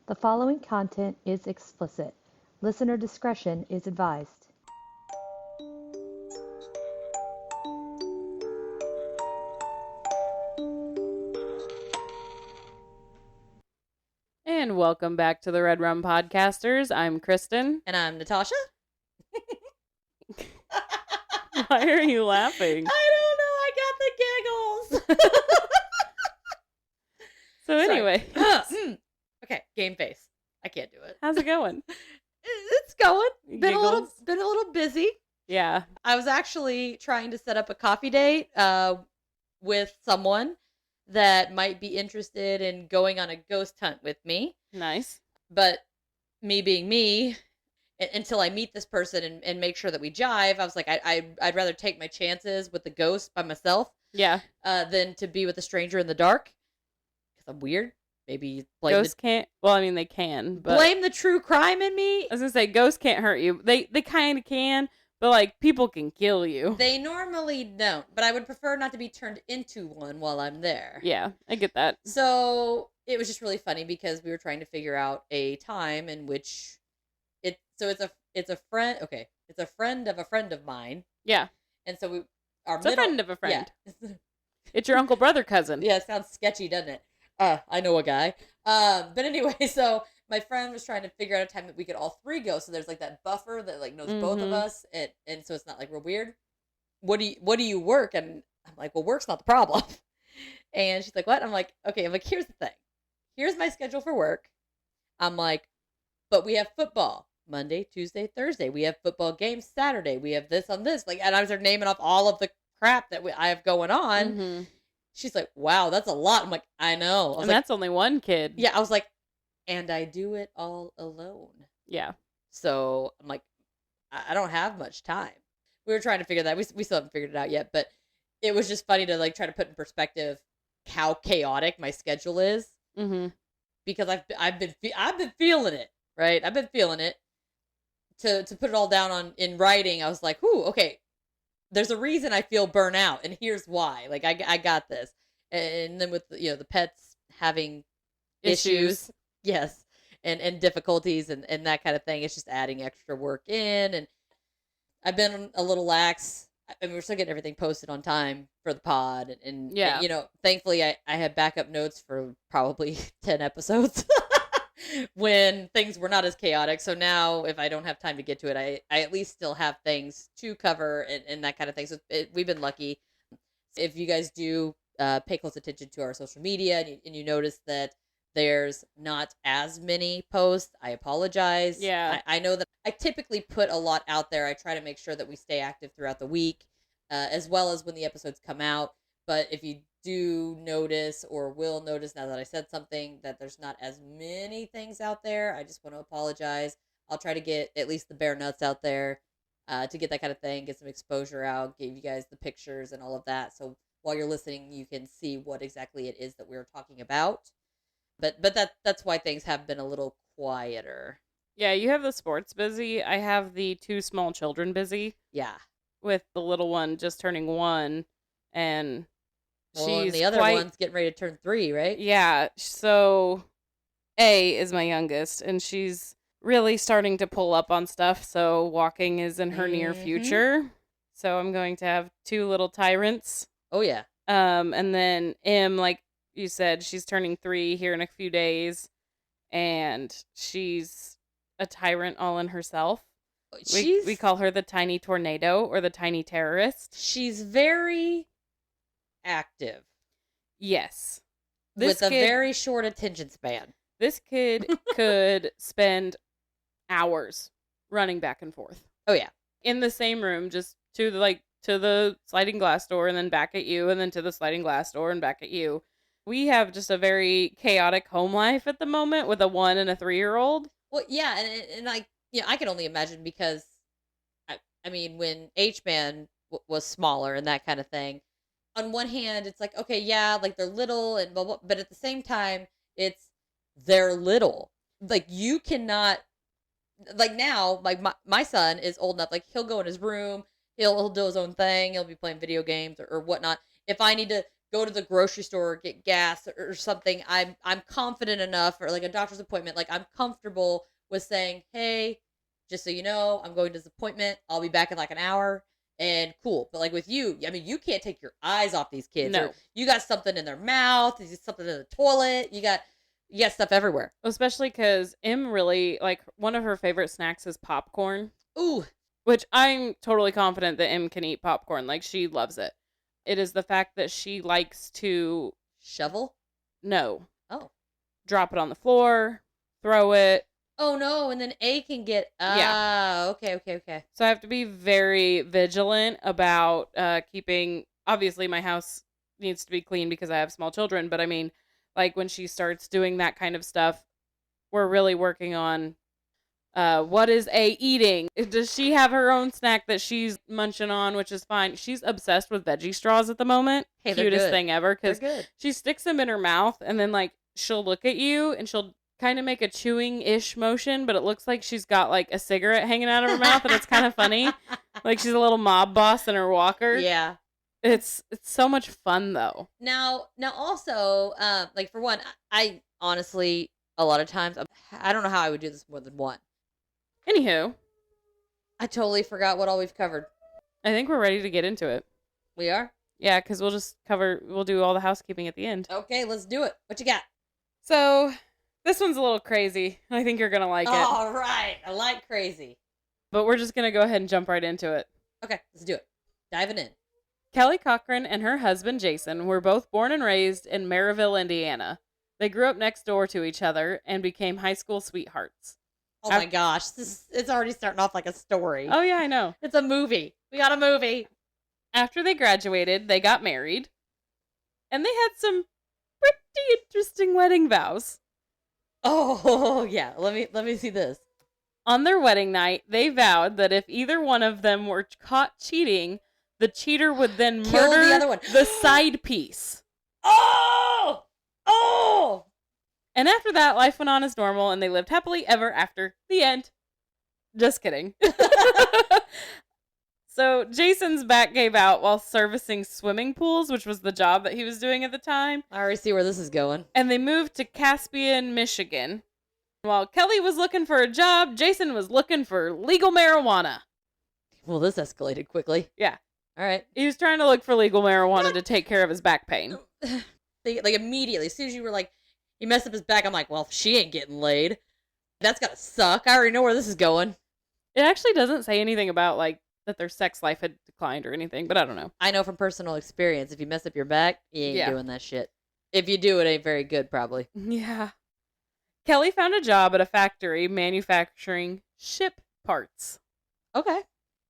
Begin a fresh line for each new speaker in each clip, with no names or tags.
The following content is explicit. Listener discretion is advised.
And welcome back to the Red Rum Podcasters. I'm Kristen.
And I'm Natasha.
Why are you laughing?
I don't know. I got the giggles.
So anyway.
Okay, game face. I can't do it.
How's it going?
It's going. Been a
Giggles?
little busy.
Yeah.
I was actually trying to set up a coffee date with someone that might be interested in going on a ghost hunt with me.
Nice.
But me being me, until I meet this person and make sure that we jive, I was like, I'd rather take my chances with the ghost by myself.
Yeah.
Than to be with a stranger in the dark. Because I'm weird. Maybe
ghosts can't. Well, I mean, they can. But
blame the true crime in me.
I was gonna say ghosts can't hurt you. They kind of can, but like people can kill you.
They normally don't. But I would prefer not to be turned into one while I'm there.
Yeah, I get that.
So it was just really funny because we were trying to figure out a time in which it's a friend. Okay, it's a friend of mine.
Yeah.
And so
It's a friend of a friend.
Yeah.
It's your uncle, brother, cousin.
Yeah, it sounds sketchy, doesn't it? I know a guy. But anyway, so my friend was trying to figure out a time that we could all three go. So there's like that buffer that like knows both of us, and so it's not like real weird. What do you work? And I'm like, well, work's not the problem. And she's like, what? I'm like, okay. I'm like, here's the thing. Here's my schedule for work. I'm like, but we have football Monday, Tuesday, Thursday. We have football games Saturday. We have this on this. Like, and I was naming off all of the crap that I have going on.
Mm-hmm.
She's like, wow, that's a lot. I'm like, I know.
And that's only one kid.
Yeah, I was like, and I do it all alone.
Yeah.
So I'm like, I don't have much time. We were trying to figure that. We still haven't figured it out yet, but it was just funny to like try to put in perspective how chaotic my schedule is.
Mm-hmm.
Because I've been feeling it, right? I've been feeling it. To put it all down in writing, I was like, "Ooh, okay. There's a reason I feel burnout, and here's why. Like I got this." And then with the pets having issues, yes, and difficulties and that kind of thing, it's just adding extra work in. And I've been a little lax. I mean, we're still getting everything posted on time for the pod, and thankfully I had backup notes for probably 10 episodes. When things were not as chaotic. So now if I don't have time to get to it, I at least still have things to cover and that kind of thing. So we've been lucky. If you guys do pay close attention to our social media and you notice that there's not as many posts, I apologize.
Yeah.
I know that I typically put a lot out there. I try to make sure that we stay active throughout the week, as well as when the episodes come out. But if you do notice or will notice now that I said something that there's not as many things out there, I just want to apologize. I'll try to get at least the bare nuts out there to get that kind of thing, get some exposure out, give you guys the pictures and all of that. So while you're listening, you can see what exactly it is that we're talking about. But that's why things have been a little quieter.
Yeah, you have the sports busy. I have the two small children busy.
Yeah.
With the little one just turning 1 and
and the other one's getting ready to turn 3, right?
Yeah. So A is my youngest, and she's really starting to pull up on stuff. So walking is in her near future. So I'm going to have 2 little tyrants.
Oh yeah.
And then M, like you said, she's turning 3 here in a few days, and she's a tyrant all in herself. We call her the tiny tornado or the tiny terrorist.
She's very active.
Yes.
With a very short attention span.
This kid could spend hours running back and forth.
Oh yeah.
In the same room, just to the sliding glass door and then back at you and then to the sliding glass door and back at you. We have just a very chaotic home life at the moment with a 1 and a 3-year-old.
Well, yeah, and I can only imagine because I mean when H-Man was smaller and that kind of thing. On one hand, it's like, okay, yeah, like they're little and blah, blah, but at the same time, they're little. Like you cannot, like now, like my son is old enough, like he'll go in his room, he'll do his own thing, he'll be playing video games or whatnot. If I need to go to the grocery store, get gas or something, I'm confident enough, or like a doctor's appointment, like I'm comfortable with saying, hey, just so you know, I'm going to this appointment. I'll be back in like an hour. And cool. But like with you, I mean, you can't take your eyes off these kids.
No.
You got something in their mouth. You got something in the toilet. You got stuff everywhere.
Especially because Em really, like, one of her favorite snacks is popcorn.
Ooh.
Which I'm totally confident that Em can eat popcorn. Like, she loves it. It is the fact that she likes to...
Shovel?
No.
Oh.
Drop it on the floor. Throw it.
Oh, no, and then A can get...
Yeah.
Okay.
So I have to be very vigilant about keeping... Obviously, my house needs to be clean because I have small children. But I mean, like, when she starts doing that kind of stuff, we're really working on what is A eating? Does she have her own snack that she's munching on, which is fine? She's obsessed with veggie straws at the moment.
Hey, they're
Cutest
good.
thing ever. Because
They're good.
she sticks them in her mouth and then, like, she'll look at you and she'll kind of make a chewing-ish motion, but it looks like she's got like a cigarette hanging out of her mouth, and it's kind of funny. Like she's a little mob boss in her walker.
Yeah.
It's so much fun though.
Now also, like for one, I honestly, a lot of times, I don't know how I would do this more than one.
Anywho,
I totally forgot what all we've covered.
I think we're ready to get into it.
We are?
Yeah, because we'll do all the housekeeping at the end.
Okay, let's do it. What you got?
So, this one's a little crazy. I think you're going to like it.
All right. I like crazy.
But we're just going to go ahead and jump right into it.
Okay, let's do it. Diving in.
Kelly Cochran and her husband, Jason, were both born and raised in Maryville, Indiana. They grew up next door to each other and became high school sweethearts.
Oh my gosh. It's already starting off like a story.
Oh, yeah, I know.
It's a movie. We got a movie.
After they graduated, they got married. And they had some pretty interesting wedding vows.
Oh, yeah. Let me see this.
On their wedding night, they vowed that if either one of them were caught cheating, the cheater would then
Kill
murder
the other one.
the side piece.
Oh!
And after that, life went on as normal, and they lived happily ever after. The end. Just kidding. So Jason's back gave out while servicing swimming pools, which was the job that he was doing at the time.
I already see where this is going.
And they moved to Caspian, Michigan. While Kelly was looking for a job, Jason was looking for legal marijuana.
Well, this escalated quickly.
Yeah.
All right.
He was trying to look for legal marijuana to take care of his back pain.
Like immediately, as soon as you were like, he messed up his back, I'm like, well, she ain't getting laid. That's gotta suck. I already know where this is going.
It actually doesn't say anything about, like, that their sex life had declined or anything, but I don't know.
I know from personal experience, if you mess up your back, you ain't doing that shit. If you do, it ain't very good, probably.
Yeah. Kelly found a job at a factory manufacturing ship parts.
Okay.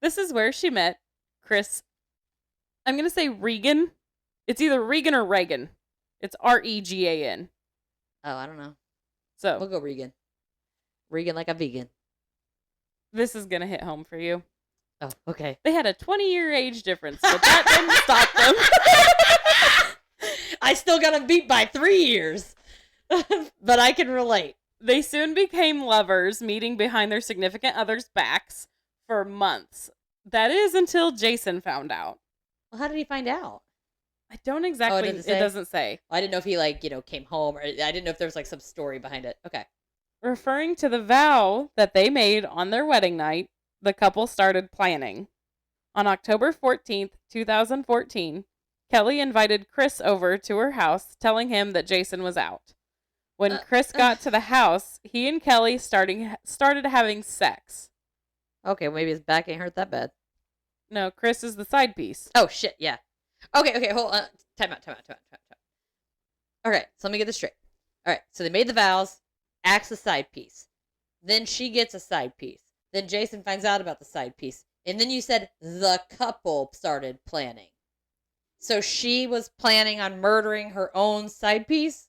This is where she met Chris. I'm going to say Regan. It's either Regan or Reagan. It's Regan.
Oh, I don't know.
So
We'll go Regan. Regan like a vegan.
this is going to hit home for you.
Oh, okay.
They had a 20-year age difference, but that didn't stop them.
I still got him beat by 3 years. But I can relate.
They soon became lovers, meeting behind their significant others' backs for months. That is until Jason found out.
Well, how did he find out?
I don't exactly.
It
It doesn't say.
I didn't know if he, like, came home, or I didn't know if there was, like, some story behind it. Okay.
Referring to the vow that they made on their wedding night, the couple started planning. On October 14th, 2014, Kelly invited Chris over to her house, telling him that Jason was out. When Chris got to the house, he and Kelly started having sex.
Okay, well, maybe his back ain't hurt that bad.
No, Chris is the side piece.
Oh, shit, yeah. Okay, hold on. Time out. Okay, so let me get this straight. All right, so they made the vows, Axe a side piece. Then she gets a side piece. Then Jason finds out about the side piece. And then you said the couple started planning. So she was planning on murdering her own side piece?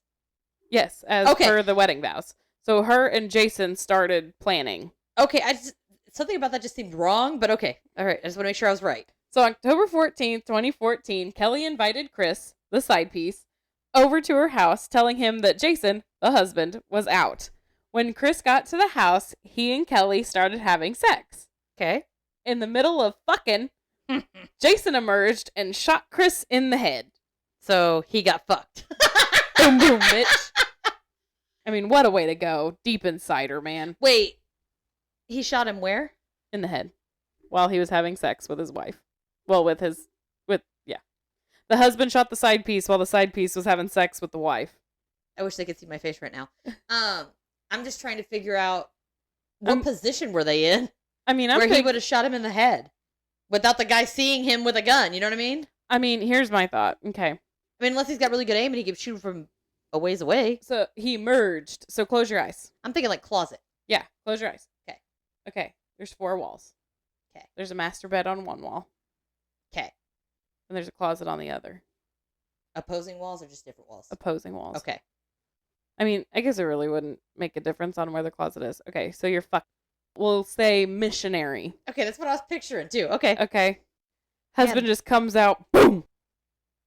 Yes, as per the wedding vows. So her and Jason started planning.
Okay, something about that just seemed wrong, but okay. All right, I just want to make sure I was right.
So October 14th, 2014, Kelly invited Chris, the side piece, over to her house, telling him that Jason, the husband, was out. When Chris got to the house, he and Kelly started having sex.
Okay.
In the middle of fucking, Jason emerged and shot Chris in the head.
So he got fucked.
Boom, boom, bitch. I mean, what a way to go. Deep inside her, man.
Wait, he shot him where?
In the head. While he was having sex with his wife. Well, yeah. The husband shot the side piece while the side piece was having sex with the wife.
I wish they could see my face right now. I'm just trying to figure out what position were they in?
I mean,
where he would have shot him in the head without the guy seeing him with a gun. You know what I mean?
I mean, here's my thought. Okay.
I mean, unless he's got really good aim and he can shoot from a ways away.
So he merged. So close your eyes.
I'm thinking like closet.
Yeah, close your eyes.
Okay.
Okay. There's 4 walls.
Okay.
There's a master bed on one wall.
Okay.
And there's a closet on the other.
Opposing walls or just different walls?
Opposing walls.
Okay.
I mean, I guess it really wouldn't make a difference on where the closet is. Okay, so you're we'll say missionary.
Okay, that's what I was picturing too. Okay.
Okay. Husband just comes out, boom!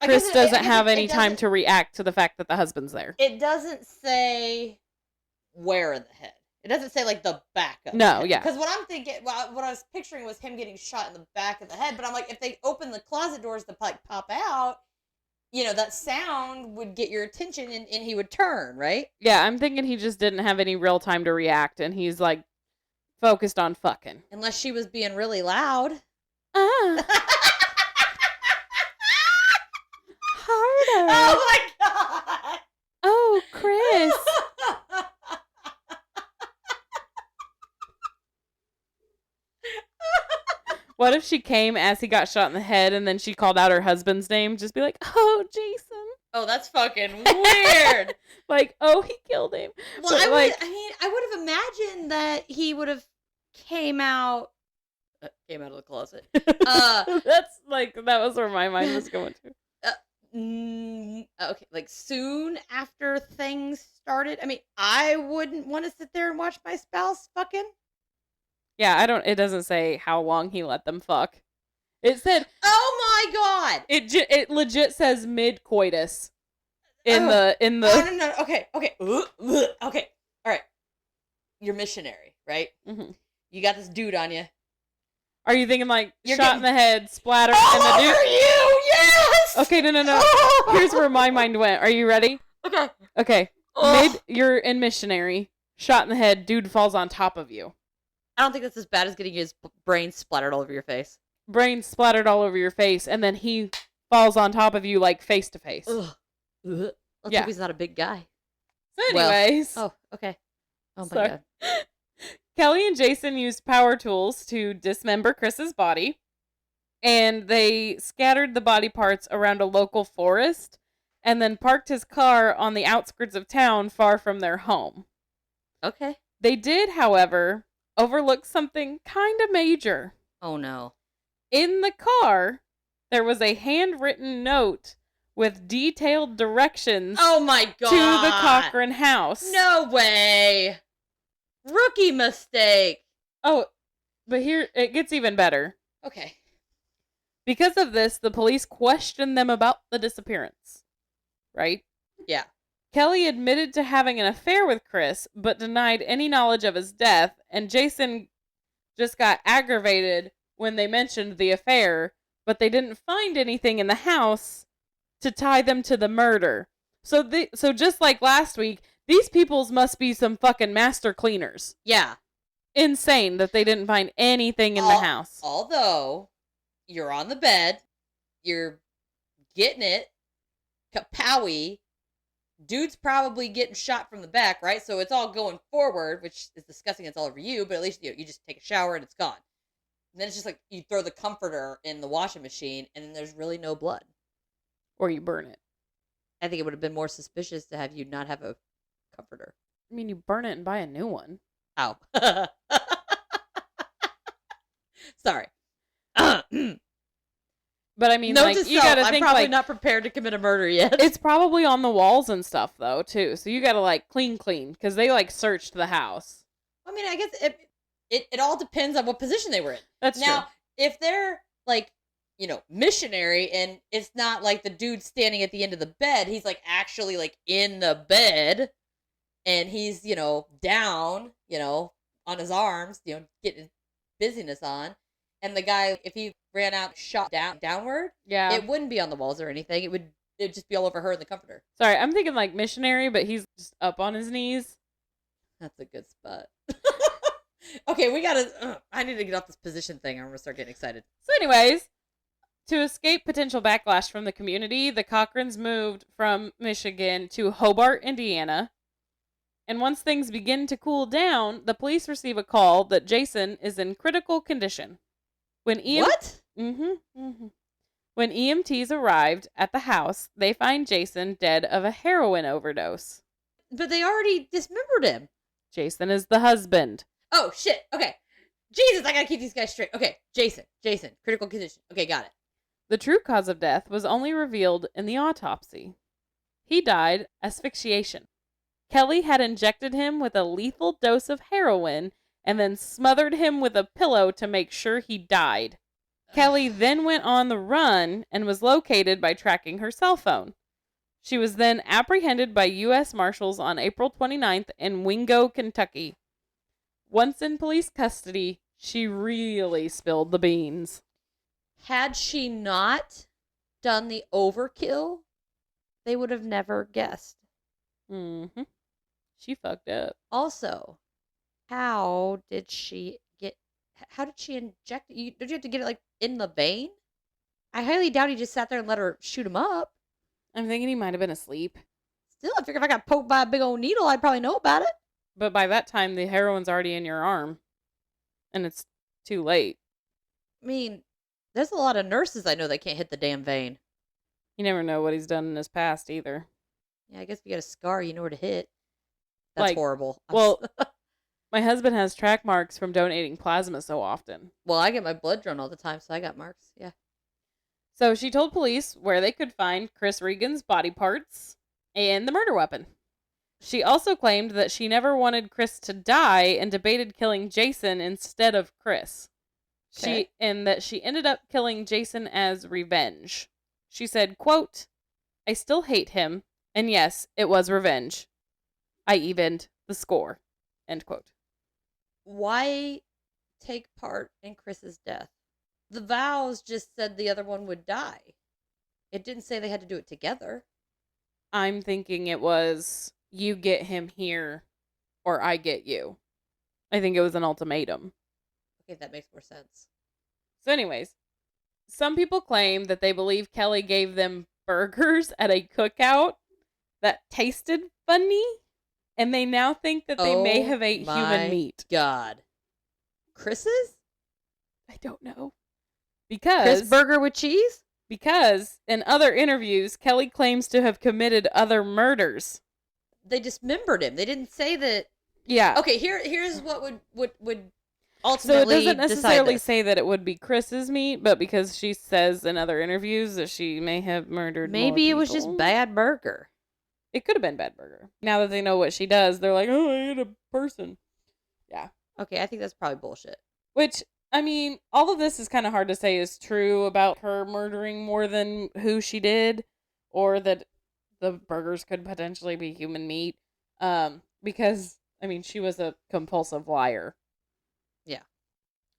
Chris doesn't have any time to react to the fact that the husband's there.
It doesn't say where in the head. It doesn't say like the back of
No,
the head.
yeah.
Because what I'm thinking, what I was picturing was him getting shot in the back of the head. But I'm like, if they open the closet doors to like pop out, you know, that sound would get your attention and he would turn, right?
Yeah, I'm thinking he just didn't have any real time to react and he's like focused on fucking.
Unless she was being really loud.
Harder.
Oh my god!
Oh, Chris. What if she came as he got shot in the head and then she called out her husband's name? Just be like, oh, Jason.
Oh, that's fucking weird.
Like, oh, he killed him.
Well,
But,
I would have imagined that he would have came out of the closet.
That's like, that was where my mind was going to.
Okay, like soon after things started. I mean, I wouldn't want to sit there and watch my spouse fucking.
Yeah, it doesn't say how long he let them fuck. It said,
oh my god!
It legit says mid-coitus in the.
No, okay. Okay, alright. You're missionary, right?
Mm-hmm.
You got this dude on you.
Are you thinking like
You're
shot in the head, splatter,
all
and the dude?
over you, yes!
Okay, no. Here's where my mind went. Are you ready?
Okay.
Okay. You're in missionary, shot in the head, dude falls on top of you.
I don't think that's as bad as getting his brain splattered all over your face.
Brain splattered all over your face, and then he falls on top of you like face to face.
Let's hope he's not a big guy.
So anyways.
Oh, okay. Oh my god.
Kelly and Jason used power tools to dismember Chris's body, and they scattered the body parts around a local forest, and then parked his car on the outskirts of town far from their home.
Okay.
They did, however, overlook something kind of major.
Oh no.
In the car, there was a handwritten note with detailed directions
oh my god.
to the Cochran house.
No way. Rookie mistake.
Oh, but here, it gets even better.
Okay.
Because of this, the police questioned them about the disappearance. Right?
Yeah.
Kelly admitted to having an affair with Chris, but denied any knowledge of his death, and Jason just got aggravated when they mentioned the affair, but they didn't find anything in the house to tie them to the murder. So just like last week, these peoples must be some fucking master cleaners.
Yeah.
Insane that they didn't find anything in the house.
Although, you're on the bed, you're getting it, kapowie, dude's probably getting shot from the back, right? So it's all going forward, which is disgusting. It's all over you, but at least you just take a shower and it's gone. And then it's just like you throw the comforter in the washing machine and then there's really no blood.
Or you burn it.
I think it would have been more suspicious to have you not have a comforter.
I mean, you burn it and buy a new one.
Ow. Sorry.
But I mean,
Note
like,
to
you
self,
gotta
I'm
think,
probably
like,
not prepared to commit a murder yet.
it's probably on the walls and stuff, though, too. So you gotta, like, clean, because they, like, searched the house.
I mean, I guess it all depends on what position they were in.
That's
now,
true.
if they're, like, you know, missionary, and it's not like the dude standing at the end of the bed, he's, like, actually, like, in the bed, and he's, you know, down, you know, on his arms, you know, getting busyness on, and the guy, if he ran out, shot downward,
Yeah.
it wouldn't be on the walls or anything. It would it'd just be all over her in the comforter.
Sorry, I'm thinking like missionary, but he's just up on his knees.
That's a good spot. Okay, we gotta. I need to get off this position thing. I'm gonna start getting excited.
So, anyways, to escape potential backlash from the community, the Cochrans moved from Michigan to Hobart, Indiana. And once things begin to cool down, the police receive a call that Jason is in critical condition. When
What?
When EMTs arrived at the house, they find Jason dead of a heroin overdose.
But they already dismembered him.
Jason is the husband.
Oh, shit. Okay. Jesus, I gotta keep these guys straight. Okay, Jason, critical condition. Okay, got it.
The true cause of death was only revealed in the autopsy. He died asphyxiation. Kelly had injected him with a lethal dose of heroin and then smothered him with a pillow to make sure he died. Kelly then went on the run and was located by tracking her cell phone. She was then apprehended by U.S. Marshals on April 29th in Wingo, Kentucky. Once in police custody, she really spilled the beans.
Had she not done the overkill, they would have never guessed.
Mm-hmm. She fucked up.
Also, how did she inject it? Did you have to get it, like, in the vein? I highly doubt he just sat there and let her shoot him up.
I'm thinking he might have been asleep.
Still, I figure if I got poked by a big old needle, I'd probably know about it.
But by that time, the heroin's already in your arm. And it's too late.
I mean, there's a lot of nurses I know that can't hit the damn vein.
You never know what he's done in his past either.
Yeah, I guess if you got a scar, you know where to hit. That's
Like,
horrible.
Well, my husband has track marks from donating plasma so often.
Well, I get my blood drawn all the time, so I got marks. Yeah.
So she told police where they could find Chris Regan's body parts and the murder weapon. She also claimed that she never wanted Chris to die and debated killing Jason instead of Chris.
Okay.
And that she ended up killing Jason as revenge. She said, quote, "I still hate him, and yes, it was revenge. I evened the score." End quote.
Why take part in Chris's death? The vows just said the other one would die. It didn't say they had to do it together.
I'm thinking it was, you get him here, or I get you. I think it was an ultimatum.
Okay, that makes more sense.
So anyways, some people claim that they believe Kelly gave them burgers at a cookout that tasted funny, and they now think that they may have ate human meat.
God. Chris's?
I don't know.
Chris burger with cheese?
Because in other interviews, Kelly claims to have committed other murders.
They dismembered him. They didn't say that.
Yeah.
Okay, here's what would
So
ultimately
it doesn't necessarily
decide
say that it would be Chris's meat, but because she says in other interviews that she may have murdered
Maybe
more
it was just
people.
bad burger.
It could have been bad burger. Now that they know what she does, they're like, oh, I ate a person. Yeah.
Okay, I think that's probably bullshit.
Which, I mean, all of this is kind of hard to say is true about her murdering more than who she did, or that the burgers could potentially be human meat. Because, I mean, she was a compulsive liar.
Yeah.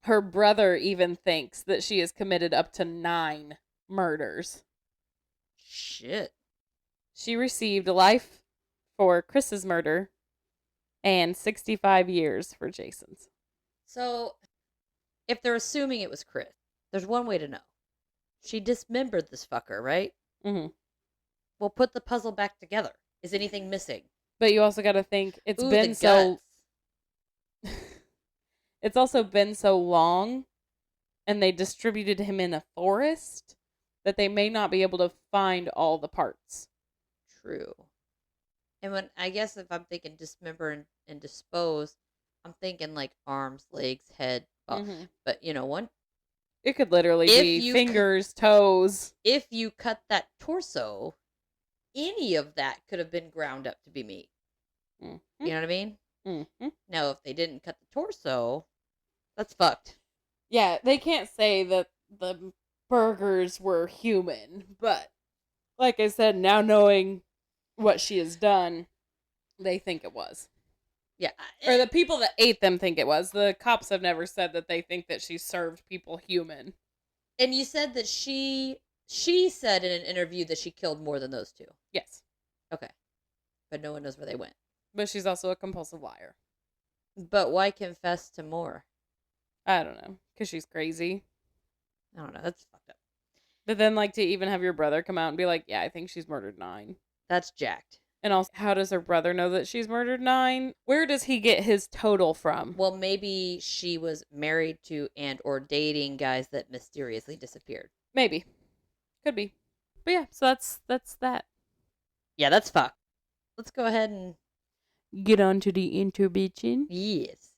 Her brother even thinks that she has committed up to 9 murders.
Shit.
She received life for Chris's murder and 65 years for Jason's.
So, if they're assuming it was Chris, there's one way to know. She dismembered this fucker, right?
Mm-hmm.
Well, put the puzzle back together. Is anything missing?
But you also got to think it's
Ooh,
been
the
so.
guts.
It's also been so long, and they distributed him in a forest that they may not be able to find all the parts.
True. And when I guess if I'm thinking dismember and dispose, I'm thinking like arms, legs, head.
Mhm.
But you know, one
It could literally
If
be
you
fingers, toes.
if you cut that torso, any of that could have been ground up to be meat.
Mhm.
You know what I mean?
Mm-hmm.
Now, if they didn't cut the torso, that's fucked.
Yeah, they can't say that the burgers were human, but like I said, now knowing what she has done, they think it was.
Yeah.
Or the people that ate them think it was. The cops have never said that they think that she served people human.
And you said that she She said in an interview that she killed more than those two.
Yes.
Okay. But no one knows where they went.
But she's also a compulsive liar.
But why confess to more?
I don't know. Because she's crazy.
I don't know. That's fucked up.
But then, like, to even have your brother come out and be like, yeah, I think she's murdered 9.
That's jacked.
And also, how does her brother know that she's murdered 9? Where does he get his total from?
Well, maybe she was married to and or dating guys that mysteriously disappeared.
Maybe. Could be. But yeah, so that's that.
Yeah, that's fucked. Let's go ahead and
get on to the intervention.
Yes.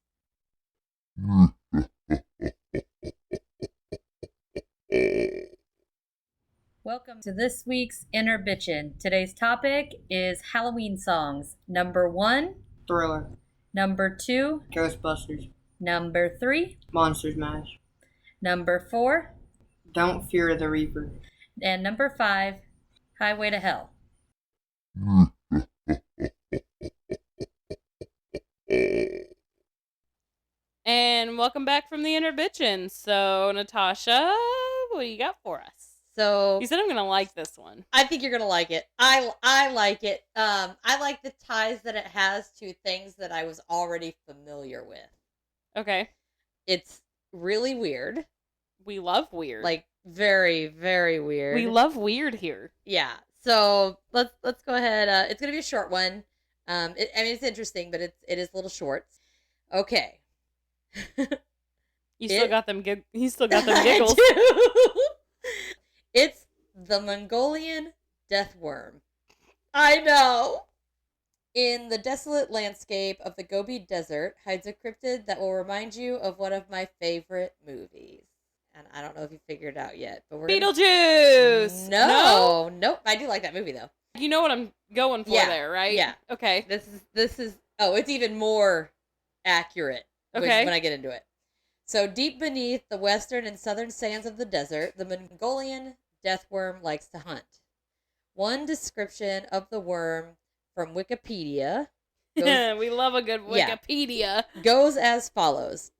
Welcome to this week's Inner Bitchin'. Today's topic is Halloween songs. Number 1,
Thriller.
Number 2,
Ghostbusters.
Number 3,
Monsters Mash.
Number 4,
Don't Fear the Reaper.
and Number 5, Highway to Hell.
And welcome back from the intervention. So, Natasha, what do you got for us?
So
You said I'm gonna like this one.
I think you're gonna like it. I like it. I like the ties that it has to things that I was already familiar with.
Okay.
It's really weird.
We love weird.
Like very, very weird.
we love weird here.
Yeah. So let's go ahead. It's gonna be a short one. I mean it's interesting, but it is a little short. Okay.
You still got them. He still got them
I
giggles.
do. It's the Mongolian death worm. I know. In the desolate landscape of the Gobi Desert hides a cryptid that will remind you of one of my favorite movies. And I don't know if you figured it out yet, but we're
Beetlejuice.
No, nope. I do like that movie though.
You know what I'm going for there, right?
Yeah.
Okay.
This is. Oh, it's even more accurate.
Okay.
When I get into it. So deep beneath the western and southern sands of the desert, the Mongolian death worm likes to hunt. One description of the worm from Wikipedia
We love a good Wikipedia.
goes as follows.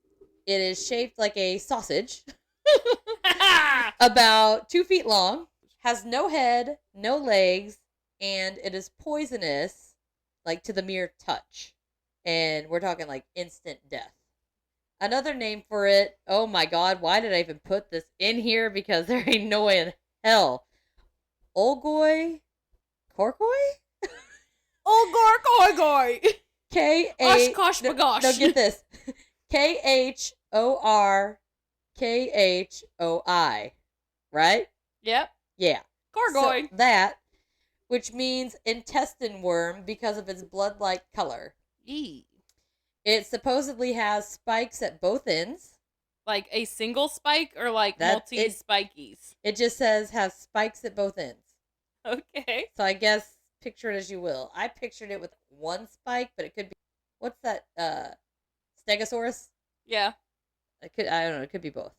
It is shaped like a sausage, about 2 feet long, has no head, no legs, and it is poisonous, like to the mere touch. And we're talking like instant death. Another name for it, oh my god, why did I even put this in here? Because there ain't no way in hell. Olgoy Korkoy?
Olgor
K-A...
Oshkosh bagosh.
No, get this. K-H-O-R-K-H-O-I. Right?
Yep.
Yeah.
Gorgoy.
So that, which means intestine worm because of its blood-like color.
Eee.
It supposedly has spikes at both ends.
Like a single spike or like multi-spikies?
It just says has spikes at both ends.
Okay.
So I guess picture it as you will. I pictured it with one spike, but it could be, what's that? Stegosaurus?
Yeah.
I don't know. It could be both.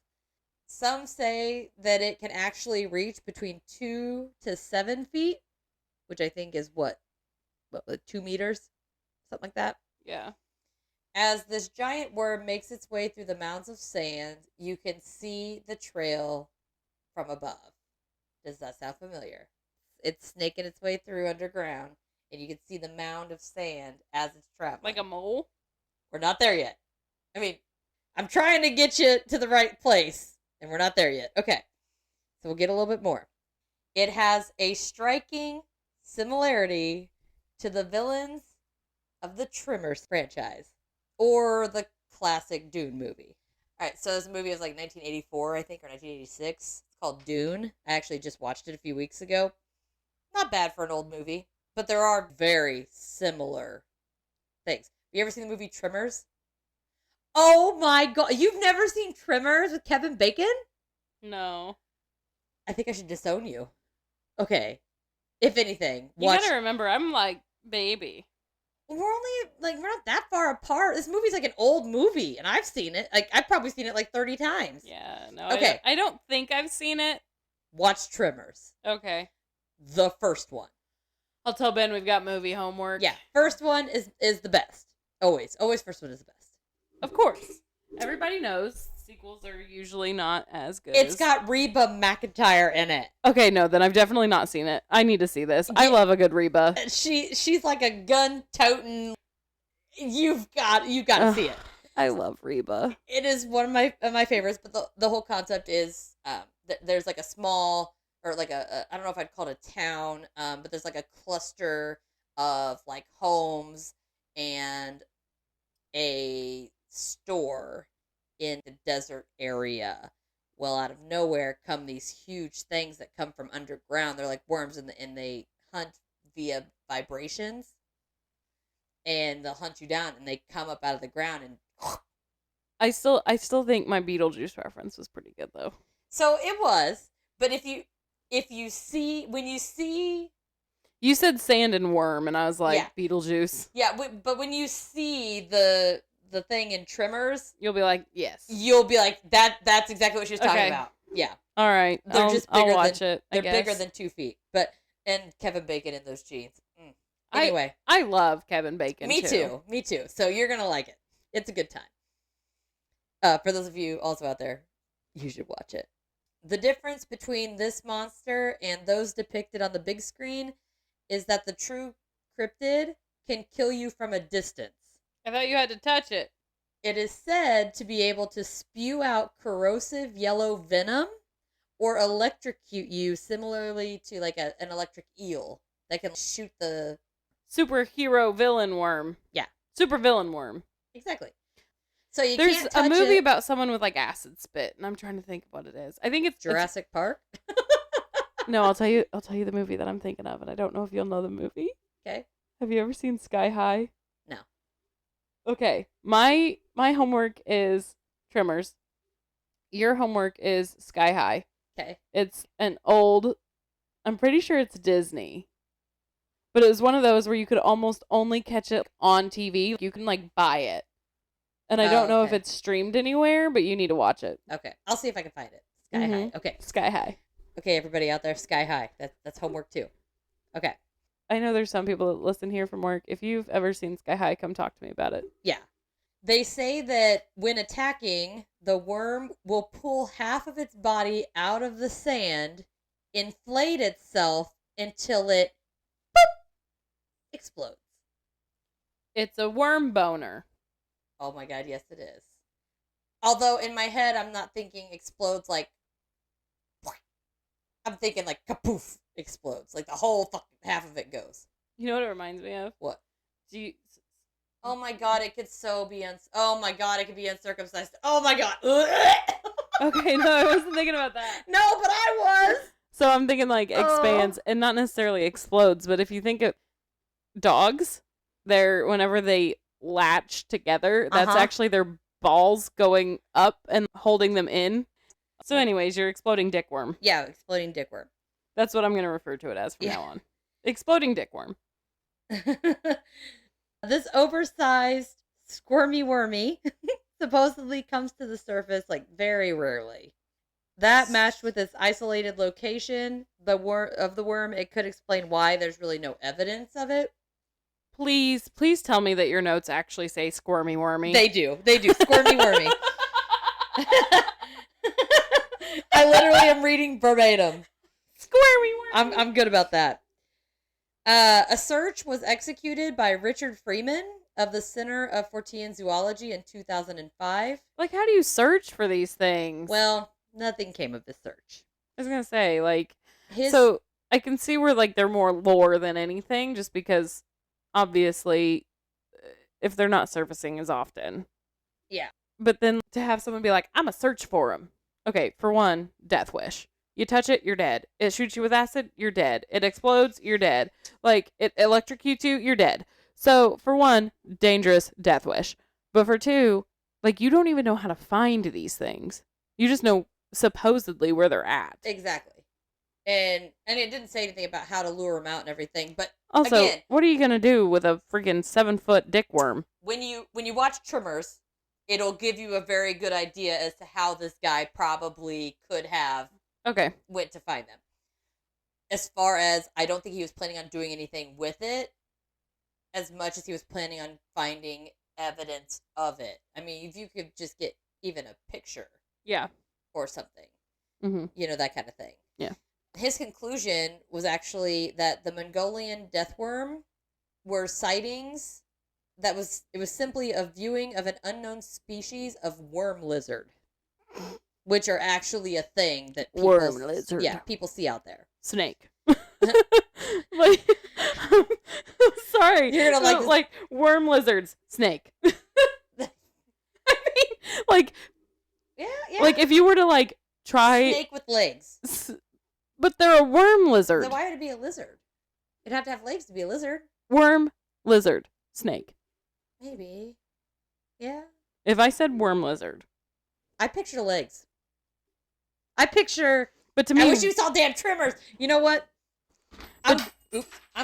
Some say that it can actually reach between 2 to 7 feet, which I think is what 2 meters, something like that.
Yeah.
As this giant worm makes its way through the mounds of sand, you can see the trail from above. Does that sound familiar? It's snaking its way through underground, and you can see the mound of sand as it's traveling.
Like a mole?
We're not there yet. I mean, I'm trying to get you to the right place, and we're not there yet. Okay, so we'll get a little bit more. It has a striking similarity to the villains of the Tremors franchise. Or the classic Dune movie. Alright, so this movie was like 1984, I think, or 1986. It's called Dune. I actually just watched it a few weeks ago. Not bad for an old movie, but there are very similar things. Have you ever seen the movie Tremors? Oh my god, you've never seen Tremors with Kevin Bacon?
No.
I think I should disown you. Okay. If anything,
You gotta remember, I'm like, baby.
We're not that far apart. This movie's like an old movie, and I've seen it. Like, I've probably seen it like 30 times.
Yeah, no.
Okay.
I don't think I've seen it.
Watch Tremors.
Okay.
The first one.
I'll tell Ben we've got movie homework.
Yeah, first one is the best. Always. Always first one is the best.
Of course. Everybody knows. sequels are usually not as good.
It's got Reba McEntire in it.
Okay, no, then I've definitely not seen it. I need to see this. I love a good Reba.
She's like a gun-toting. You've got to see it.
I love Reba.
It is one of my favorites, but the whole concept is there's like a small, or like a I don't know if I'd call it a town, but there's like a cluster of like homes and a store in the desert area. Well, out of nowhere come these huge things that come from underground. They're like worms, and they hunt via vibrations, and they'll hunt you down, and they come up out of the ground. And
I still think my Beetlejuice reference was pretty good though.
So it was, but if you see,
you said sand and worm, and I was like, yeah. Beetlejuice.
Yeah, but when you see the thing in Tremors,
you'll be like, yes.
You'll be like, that's exactly what she was talking about. Yeah.
All right. I'll watch it.
They're bigger than 2 feet, and Kevin Bacon in those jeans. Anyway,
I love Kevin Bacon.
Me too. So you're gonna like it. It's a good time. For those of you also out there, you should watch it. The difference between this monster and those depicted on the big screen is that the true cryptid can kill you from a distance.
I thought you had to touch it.
It is said to be able to spew out corrosive yellow venom or electrocute you, similarly to like an electric eel that can shoot the
superhero villain worm.
Yeah.
Super villain worm.
Exactly. So
There's
can't touch
a movie
it.
about someone with like acid spit, and I'm trying to think of what it is. I think it's
Jurassic Park.
No, I'll tell you the movie that I'm thinking of, and I don't know if you'll know the movie.
Okay.
Have you ever seen Sky High?
No.
Okay. My homework is Tremors. Your homework is Sky High.
Okay.
It's an old, I'm pretty sure it's Disney. But it was one of those where you could almost only catch it on TV. You can like buy it. And I don't know if it's streamed anywhere, but you need to watch it.
Okay. I'll see if I can find it. Sky High. Okay.
Sky High.
Okay, everybody out there, Sky High. That's homework too. Okay.
I know there's some people that listen here from work. If you've ever seen Sky High, come talk to me about it.
Yeah. They say that when attacking, the worm will pull half of its body out of the sand, inflate itself until it explodes.
It's a worm boner.
Oh my god, yes it is. Although in my head I'm not thinking explodes like I'm thinking like kapoof explodes. Like the whole fucking half of it goes.
You know what it reminds me of?
What? Oh my god, it could be uncircumcised. Oh my god.
Okay, no, I wasn't thinking about that.
No, but I was.
So I'm thinking like expands and not necessarily explodes, but if you think of dogs, whenever they latch together, that's actually their balls going up and holding them in. So anyways, your exploding dickworm.
Yeah, exploding dickworm.
That's what I'm going to refer to it as from now on. Exploding dickworm.
This oversized, squirmy wormy supposedly comes to the surface like very rarely. That matched with its isolated location of the worm, it could explain why there's really no evidence of it.
Please tell me that your notes actually say squirmy wormy.
They do. Squirmy wormy. I literally am reading verbatim.
Squirmy wormy.
I'm good about that. A search was executed by Richard Freeman of the Center of Fortean Zoology in 2005.
Like, how do you search for these things?
Well, nothing came of the search.
I was going to say, like, so I can see where, like, they're more lore than anything, just because, obviously, if they're not surfacing as often.
Yeah.
But then to have someone be like, I'm going to search for them. Okay, for one, death wish. You touch it, you're dead. It shoots you with acid, you're dead. It explodes, you're dead. Like, it electrocutes you, you're dead. So, for one, dangerous death wish. But for two, like, you don't even know how to find these things. You just know supposedly where they're at.
Exactly. And it didn't say anything about how to lure them out and everything. But
also,
again,
what are you going to do with a freaking 7-foot dickworm?
When you watch Tremors, it'll give you a very good idea as to how this guy probably could have went to find them. As far as, I don't think he was planning on doing anything with it as much as he was planning on finding evidence of it. I mean, if you could just get even a picture
Yeah.
or something.
Mm-hmm.
You know, that kind of thing.
Yeah.
His conclusion was actually that the Mongolian deathworm were sightings it was simply a viewing of an unknown species of worm lizard, which are actually a thing that people see out there.
Snake. Like, sorry.
You're gonna like this.
Like worm lizards, snake. I mean, like,
Yeah.
like if you were to like try
snake with legs,
but they're a worm lizard.
then why would it be a lizard? It'd have to have legs to be a lizard.
Worm, lizard, snake.
Maybe. Yeah.
If I said worm lizard,
I picture legs. But to
me,
I wish you saw damn Trimmers. You know what? I'm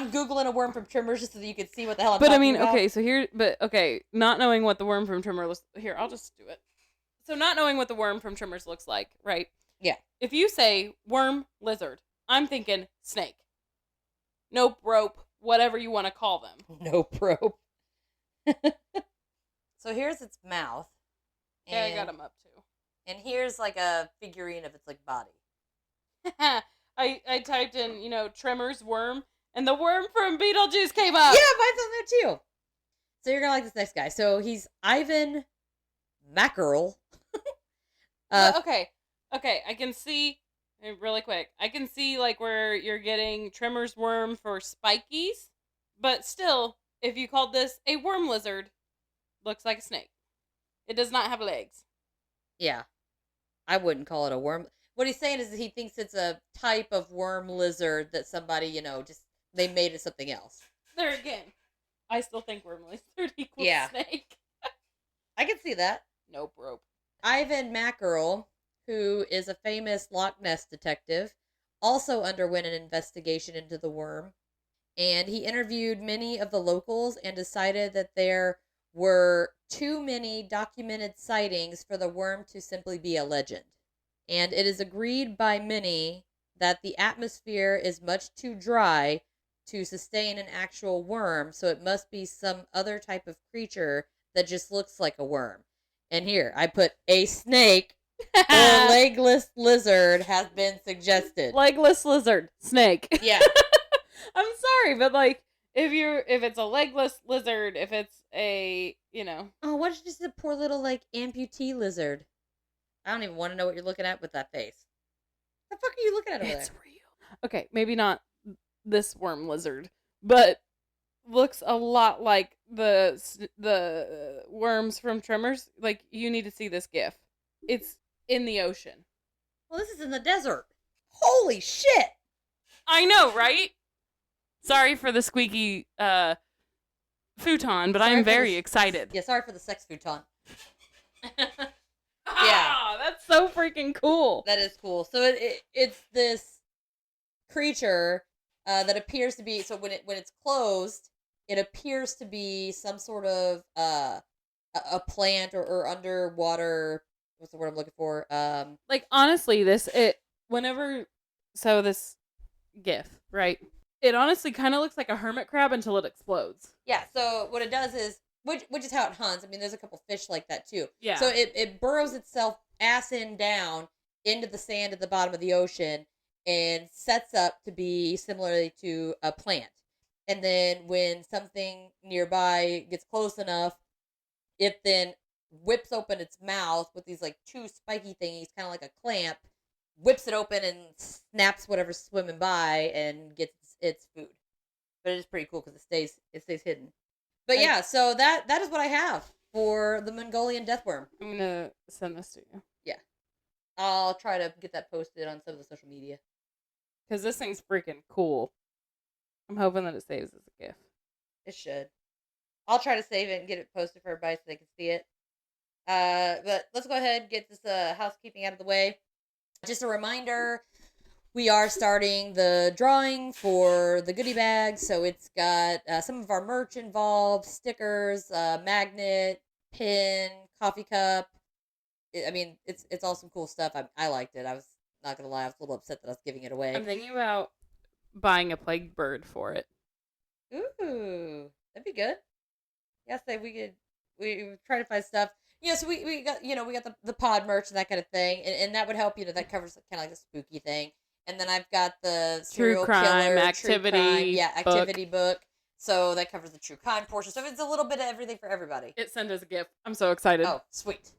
Googling a worm from Trimmers just so that you can see what the hell I'm talking about.
not knowing what the worm from Trimmer looks... Here, I'll just do it. So not knowing what the worm from Trimmers looks like, right?
Yeah.
If you say worm, lizard, I'm thinking snake. Nope, rope, whatever you want to call them.
Nope, rope. So here's its mouth.
Yeah, I got them up too.
And here's like a figurine of its like body.
I typed in, Tremors worm, and the worm from Beetlejuice came up.
Yeah, mine's on there too. So you're gonna like this next guy. So he's Ivan Mackerel.
Okay, I can see really quick. I can see like where you're getting Tremors worm for spikies, but still, if you called this a worm lizard, looks like a snake. It does not have legs.
Yeah, I wouldn't call it a worm. What he's saying is that he thinks it's a type of worm lizard that somebody, just they made it something else.
There again, I still think worm lizard equals snake.
I can see that.
Nope, rope.
Ivan Mackerel, who is a famous Loch Ness detective, also underwent an investigation into the worm, and he interviewed many of the locals and decided that there were too many documented sightings for the worm to simply be a legend. And it is agreed by many that the atmosphere is much too dry to sustain an actual worm, so it must be some other type of creature that just looks like a worm. And here, I put a snake or legless lizard has been suggested.
Legless lizard, snake.
Yeah.
I'm sorry, but like, if it's a legless lizard, if it's a,
Oh, what is just a poor little, like, amputee lizard? I don't even want to know what you're looking at with that face. What the fuck are you looking at over there?
It's real. Okay, maybe not this worm lizard, but looks a lot like the worms from Tremors. Like, you need to see this GIF. It's in the ocean.
Well, this is in the desert. Holy shit!
I know, right? Sorry for the squeaky futon, but I'm very excited.
Yeah, sorry for the sex futon.
Yeah, that's so freaking cool.
That is cool. So it's this creature that appears to be, so when it's closed, it appears to be some sort of a plant or underwater. What's the word I'm looking for?
Like, honestly, this GIF, right? It honestly kind of looks like a hermit crab until it explodes.
Yeah. So what it does is, which is how it hunts. I mean, there's a couple fish like that too.
Yeah.
So it burrows itself ass in down into the sand at the bottom of the ocean and sets up to be similarly to a plant. And then when something nearby gets close enough, it then whips open its mouth with these like two spiky thingies, kind of like a clamp, whips it open and snaps whatever's swimming by and gets its food. But it is pretty cool because it stays hidden. But yeah, so that is what I have for the Mongolian deathworm.
I'm gonna send this to you.
Yeah, I'll try to get that posted on some of the social media.
Because this thing's freaking cool. I'm hoping that it saves as a GIF.
It should. I'll try to save it and get it posted for everybody so they can see it. But let's go ahead and get this housekeeping out of the way. Just a reminder, we are starting the drawing for the goodie bag. So it's got some of our merch involved, stickers, magnet, pin, coffee cup. It's all some cool stuff. I liked it. I was not going to lie. I was a little upset that I was giving it away.
I'm thinking about buying a plague bird for it.
Ooh, that'd be good. Yes, we try to find stuff. So we got, we got the pod merch and that kind of thing. And that would help, that covers kind of like the spooky thing. And then I've got the serial
crime
killer
activity
activity book. So that covers the true crime portion. So it's a little bit of everything for everybody.
It sent us a gift. I'm so excited.
Oh, sweet.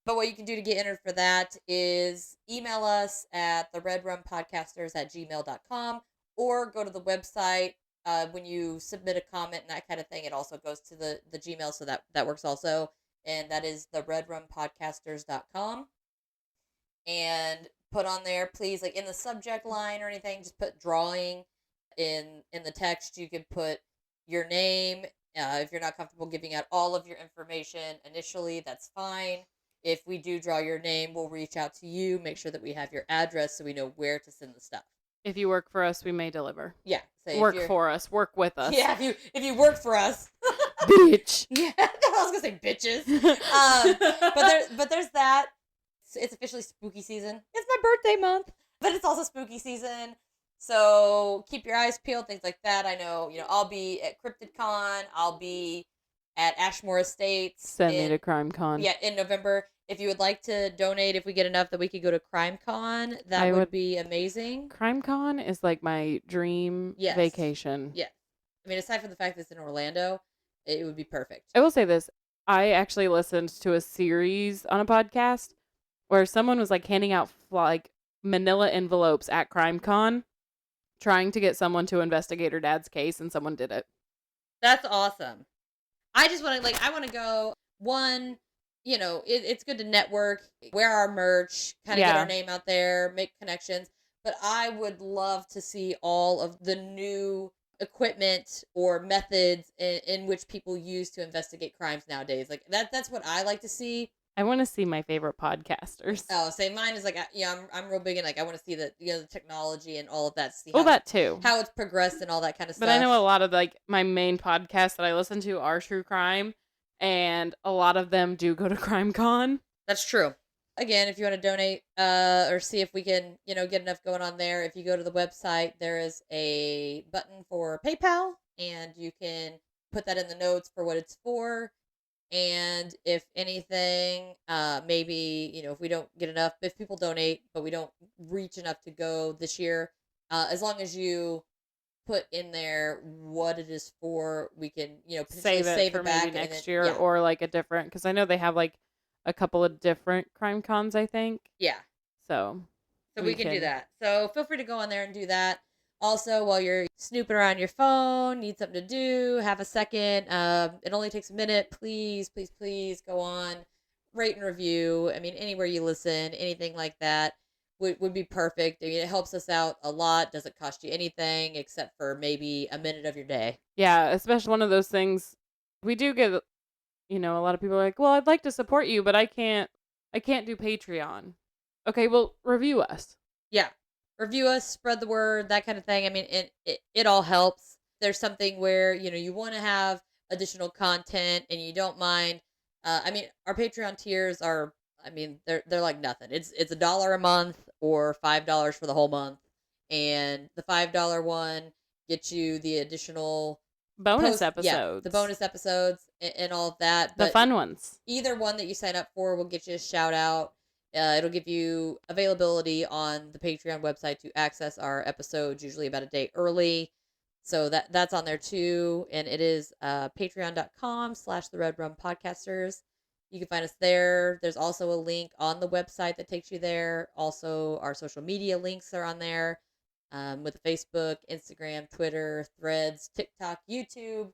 But what you can do to get entered for that is email us at theredrumpodcasters@gmail.com or go to the website. When you submit a comment and that kind of thing, it also goes to the Gmail, so that works also. And that is theredrumpodcasters.com. And put on there, please, like in the subject line or anything, just put drawing. In the text, you could put your name. If you're not comfortable giving out all of your information initially, that's fine. If we do draw your name, we'll reach out to you, make sure that we have your address so we know where to send the stuff.
If you work for us, we may deliver.
Yeah.
Work for us. Work with us.
Yeah, if you work for us.
Bitch.
Yeah, I was going to say bitches. But there's that. It's officially spooky season. It's my birthday month, but it's also spooky season. So keep your eyes peeled, things like that. I know, I'll be at CryptidCon. I'll be at Ashmore Estates.
Send me to CrimeCon.
Yeah, in November. If you would like to donate, if we get enough that we could go to CrimeCon, that would be amazing.
CrimeCon is like my dream vacation.
Yeah. I mean, aside from the fact that it's in Orlando, it would be perfect.
I will say this. I actually listened to a series on a podcast where someone was like handing out like manila envelopes at CrimeCon trying to get someone to investigate her dad's case, and someone did it.
That's awesome. I just want to, I want to go, one, it's good to network, wear our merch, kind of get our name out there, make connections. But I would love to see all of the new equipment or methods in which people use to investigate crimes nowadays. Like that's what I like to see.
I want to see my favorite podcasters.
Oh, say mine is like, I'm real big in I want to see the the technology and all of that. See
that too.
How it's progressed and all that kind of stuff.
But I know a lot of my main podcasts that I listen to are true crime, and a lot of them do go to CrimeCon.
That's true. Again, if you want to donate or see if we can, get enough going on there, if you go to the website, there is a button for PayPal, and you can put that in the notes for what it's for. And if anything, maybe, if we don't get enough, if people donate, but we don't reach enough to go this year, as long as you put in there what it is for, we can,
save it for
back
maybe next year or like a different, because I know they have like a couple of different crime cons, I think.
Yeah.
So
we can do that. So feel free to go on there and do that. Also, while you're snooping around your phone, need something to do, have a second. It only takes a minute. Please, please, please go on, rate and review. I mean, anywhere you listen, anything like that would be perfect. I mean, it helps us out a lot. Doesn't cost you anything except for maybe a minute of your day.
Yeah, especially one of those things. We do get, a lot of people are like, well, I'd like to support you, but I can't do Patreon. Okay, well, review us.
Yeah. Review us, spread the word, that kind of thing. I mean, it all helps. There's something where, you want to have additional content and you don't mind. I mean, our Patreon tiers are, they're like nothing. It's $1 a month or $5 for the whole month. And the $5 one gets you the additional
bonus episodes.
Yeah, the bonus episodes and all of that. But
the fun ones.
Either one that you sign up for will get you a shout out. It'll give you availability on the Patreon website to access our episodes, usually about a day early. So that's on there too. And it is patreon.com/theredrumpodcasters. You can find us there. There's also a link on the website that takes you there. Also, our social media links are on there with Facebook, Instagram, Twitter, Threads, TikTok, YouTube.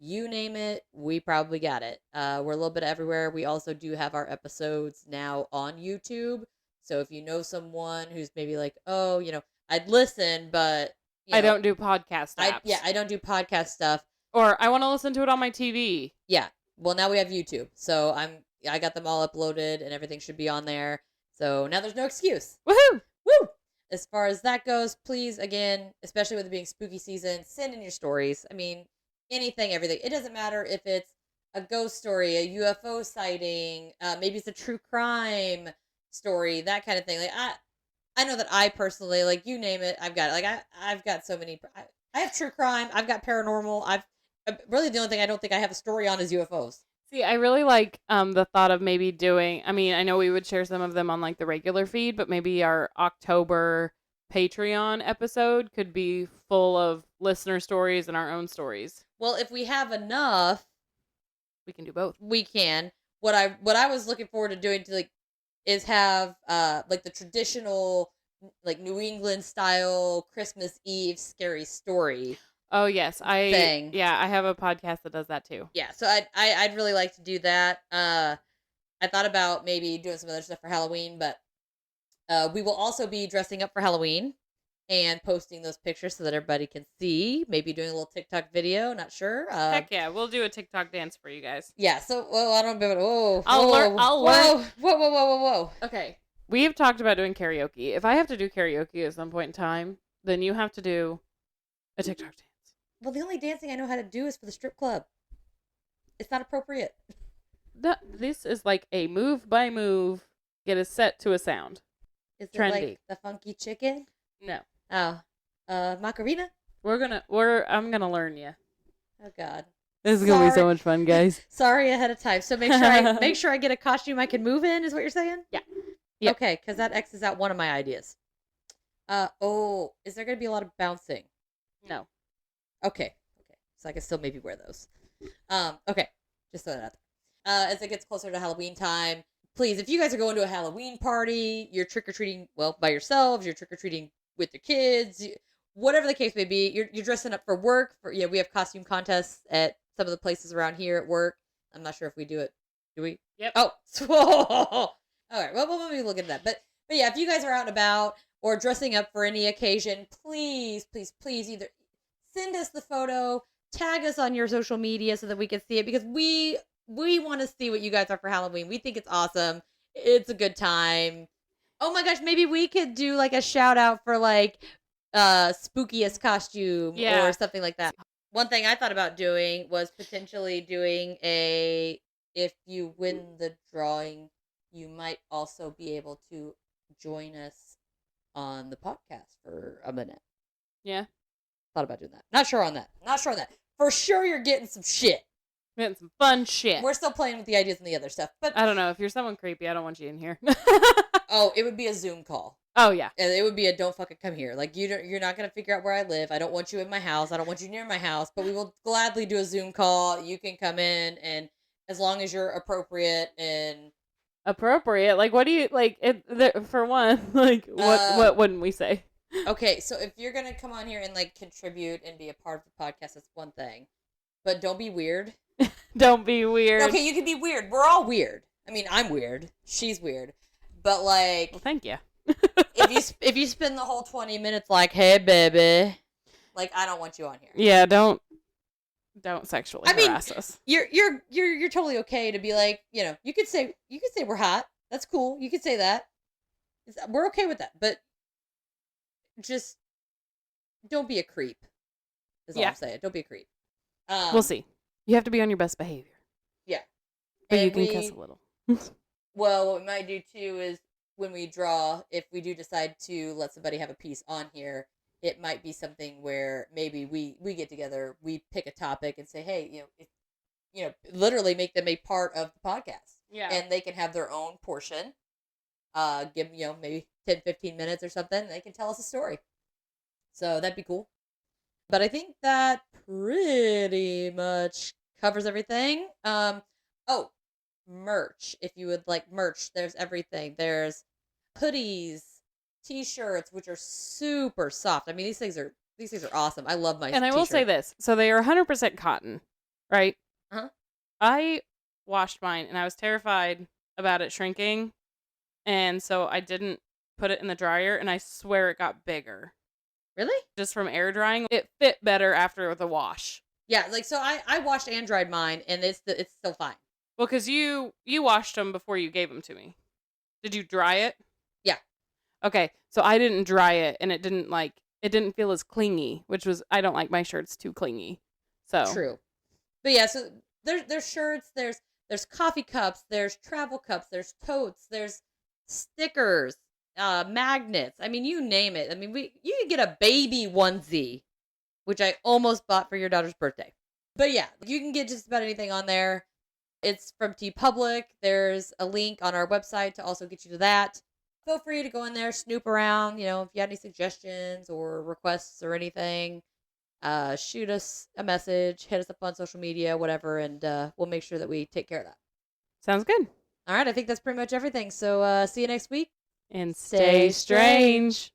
You name it, we probably got it. We're a little bit everywhere. We also do have our episodes now on YouTube. So if you know someone who's maybe like, oh, I'd listen, but
I don't do podcast apps.
I don't do podcast stuff.
Or I want to listen to it on my TV.
Yeah. Well, now we have YouTube. So I got them all uploaded and everything should be on there. So now there's no excuse.
Woohoo!
Woo! As far as that goes, please, again, especially with it being spooky season, send in your stories. I mean, anything, everything. It doesn't matter if it's a ghost story, a UFO sighting, maybe it's a true crime story, that kind of thing. Like I know that I personally, like, you name it, I've got it. Like I've got so many. I have true crime. I've got paranormal. I've really the only thing I don't think I have a story on is UFOs.
See, I really like the thought of maybe doing, I mean, I know we would share some of them on like the regular feed, but maybe our October Patreon episode could be full of listener stories and our own stories.
Well, if we have enough,
we can do both.
We can. What I was looking forward to doing is have like the traditional like New England style Christmas Eve scary story.
Oh yes,
thing.
I have a podcast that does that too.
Yeah, so I'd really like to do that. I thought about maybe doing some other stuff for Halloween, but we will also be dressing up for Halloween and posting those pictures so that everybody can see. Maybe doing a little TikTok video. Not sure.
Heck yeah, we'll do a TikTok dance for you guys.
Yeah. So, well, I don't know. Whoa.
I'll learn.
Whoa.
Okay. We have talked about doing karaoke. If I have to do karaoke at some point in time, then you have to do a TikTok dance.
Well, the only dancing I know how to do is for the strip club. It's not appropriate.
This is like a move by move. Get a set to a sound.
Is it
trendy.
like the funky chicken?
No.
Oh, Macarena?
I'm gonna learn you.
Oh God.
This is gonna be so much fun, guys.
Sorry ahead of time. So make sure I get a costume I can move in. Is what you're saying?
Yeah. Yep.
Okay, because that X's out one of my ideas. Is there gonna be a lot of bouncing?
No.
Okay. So I can still maybe wear those. Okay. Just throw that out there. As it gets closer to Halloween time, please, if you guys are going to a Halloween party, you're trick-or-treating, well, by yourselves, you're trick-or-treating with your kids, whatever the case may be, you're dressing up for work. We have costume contests at some of the places around here at work. I'm not sure if we do it. Do we?
Yep.
Oh, all right. Well, we'll maybe look at that. But yeah, if you guys are out and about or dressing up for any occasion, please either send us the photo, tag us on your social media so that we can see it, because we want to see what you guys are for Halloween. We think it's awesome. It's a good time. Oh my gosh, maybe we could do like a shout out for like spookiest costume or something like that. One thing I thought about doing was potentially doing if you win the drawing, you might also be able to join us on the podcast for a minute.
Yeah.
Thought about doing that. Not sure on that. For sure you're getting some shit.
Getting some fun shit.
We're still playing with the ideas and the other stuff. But
I don't know. If you're someone creepy, I don't want you in here.
Oh, it would be a Zoom call.
Oh, yeah.
And it would be a don't fucking come here. Like, you're not going to figure out where I live. I don't want you in my house. I don't want you near my house. But we will gladly do a Zoom call. You can come in, and as long as you're appropriate and...
Appropriate? Like, what do you... Like, for one, like, what wouldn't we say?
Okay, so if you're going to come on here and, like, contribute and be a part of the podcast, that's one thing. But don't be weird.
Don't be weird.
Okay, you can be weird. We're all weird. I mean, I'm weird. She's weird. But, like...
Well, thank you.
if you spend the whole 20 minutes like, hey, baby, like, I don't want you on here.
Yeah, don't sexually harass us.
You're totally okay to be like, you could say we're hot. That's cool. You could say that. We're okay with that. But just don't be a creep. Is all I'm saying. Don't be a creep.
We'll see. You have to be on your best behavior.
Yeah.
But you can cuss a little.
Well, what we might do too is when we draw, if we do decide to let somebody have a piece on here, it might be something where maybe we get together, we pick a topic and say, hey, literally make them a part of the podcast.
Yeah.
And they can have their own portion. Give maybe 10, 15 minutes or something, and they can tell us a story. So that'd be cool. But I think that pretty much covers everything. Merch. If you would like merch, there's everything. There's hoodies, t-shirts, which are super soft. I mean, these things are awesome. I love my
And I will say this. So they are 100% cotton, right?
Uh-huh.
I washed mine, and I was terrified about it shrinking. And so I didn't put it in the dryer, and I swear it got bigger.
Really?
Just from air drying. It fit better after the wash.
Yeah, like, so I washed and dried mine, and it's still fine.
Well, because you washed them before you gave them to me. Did you dry it?
Yeah.
Okay, so I didn't dry it, and it didn't feel as clingy, which was, I don't like my shirts too clingy. So
true. But yeah, so there's shirts, there's coffee cups, there's travel cups, there's totes, there's stickers, magnets. I mean, you name it. I mean, you can get a baby onesie, which I almost bought for your daughter's birthday. But yeah, you can get just about anything on there. It's from TeePublic. There's a link on our website to also get you to that. Feel free to go in there, snoop around. You know, if you have any suggestions or requests or anything, shoot us a message, hit us up on social media, whatever, and we'll make sure that we take care of that.
Sounds good.
All right, I think that's pretty much everything. So see you next week.
And stay strange.